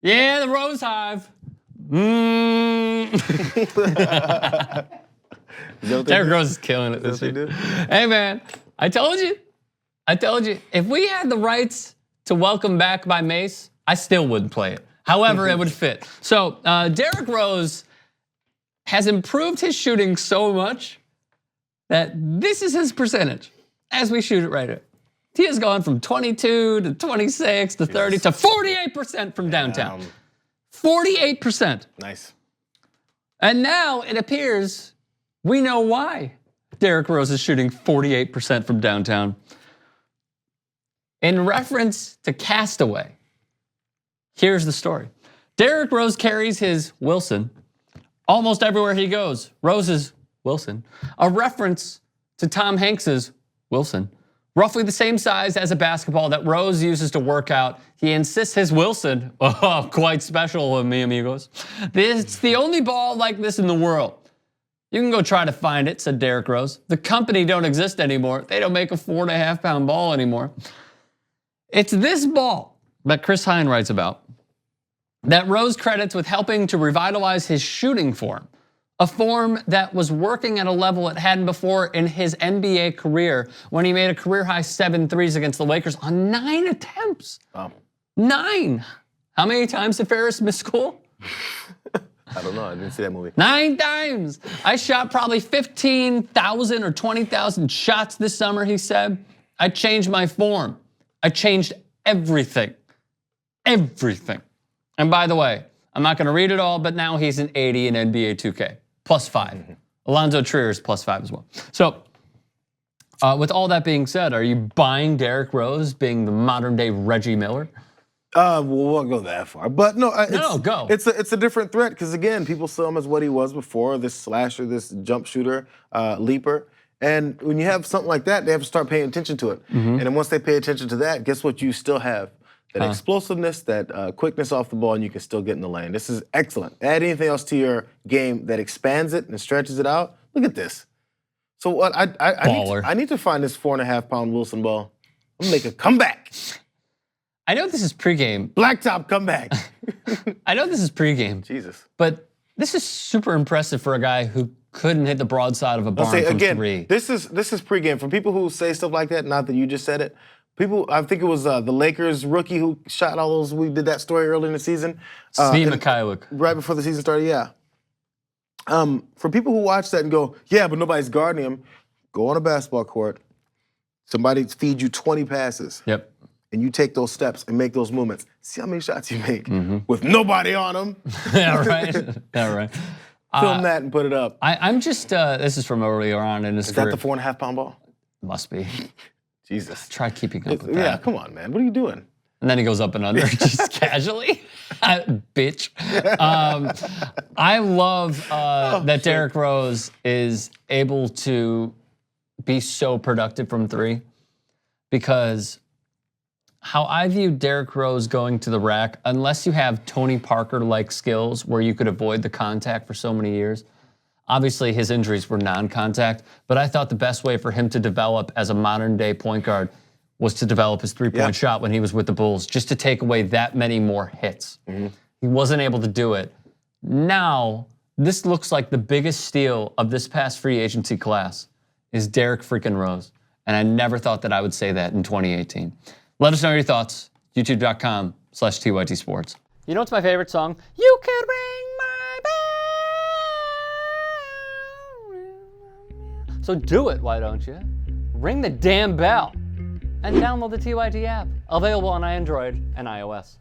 Yeah, the Rose Hive. Derrick Rose is killing it this year. Hey, man, I told you. If we had the rights to Welcome Back by Mace, I still wouldn't play it. However, it would fit. So Derrick Rose has improved his shooting so much that this is his percentage as we shoot it right here. He has gone from 22 to 26 to 30 to 48% from downtown. 48%. Nice. And now it appears we know why Derrick Rose is shooting 48% from downtown. In reference to Castaway, here's the story. Derrick Rose carries his Wilson almost everywhere he goes. Rose's Wilson, a reference to Tom Hanks's Wilson. Roughly the same size as a basketball that Rose uses to work out. He insists his Wilson, quite special, mi amigos. It's the only ball like this in the world. You can go try to find it, said Derrick Rose. The company don't exist anymore. They don't make a 4.5-pound ball anymore. It's this ball that Chris Hine writes about that Rose credits with helping to revitalize his shooting form. A form that was working at a level it hadn't before in his NBA career when he made a career-high 7 threes against the Lakers on 9 attempts. Wow. 9. How many times did Ferris miss school? I don't know. I didn't see that movie. 9 times. I shot probably 15,000 or 20,000 shots this summer, he said. I changed my form. I changed everything. Everything. And by the way, I'm not going to read it all, but now he's an 80 in NBA 2K. +5. Alonzo Trier is +5 as well. So, with all that being said, are you buying Derrick Rose being the modern day Reggie Miller? We won't go that far, but no, go. It's a different threat because again, people saw him as what he was before, this slasher, this jump shooter, leaper. And when you have something like that, they have to start paying attention to it. And then once they pay attention to that, guess what? You still have that explosiveness, that quickness off the ball, and you can still get in the lane. This is excellent. Add anything else to your game that expands it and stretches it out. Look at this. So what? I need to find this 4.5-pound Wilson ball. I'm gonna make a comeback. I know this is pregame. Blacktop comeback. I know this is pregame. Jesus. But this is super impressive for a guy who couldn't hit the broadside of a barn from three. This is pregame. For people who say stuff like that, not that you just said it, I think it was the Lakers rookie who shot all those. We did that story early in the season. Steve Mikhailuk. Right before the season started, yeah. For people who watch that and go, yeah, but nobody's guarding him, go on a basketball court. Somebody feeds you 20 passes. Yep. And you take those steps and make those movements. See how many shots you make with nobody on them. Yeah, right. Yeah, right. Film that and put it up. I'm just, this is from earlier on in his career. Is that the 4.5-pound ball? Must be. Jesus. Try keeping up with that. Yeah, come on, man. What are you doing? And then he goes up and under just casually. Bitch. I love that Derrick Rose is able to be so productive from three because how I view Derrick Rose going to the rack, unless you have Tony Parker-like skills where you could avoid the contact for so many years. Obviously, his injuries were non-contact, but I thought the best way for him to develop as a modern-day point guard was to develop his three-point shot when he was with the Bulls, just to take away that many more hits. He wasn't able to do it. Now, this looks like the biggest steal of this past free agency class is Derrick freaking Rose. And I never thought that I would say that in 2018. Let us know your thoughts. YouTube.com/TYT Sports. You know what's my favorite song? You could ring my bell. So do it, why don't you? Ring the damn bell. And download the TYT app. Available on Android and iOS.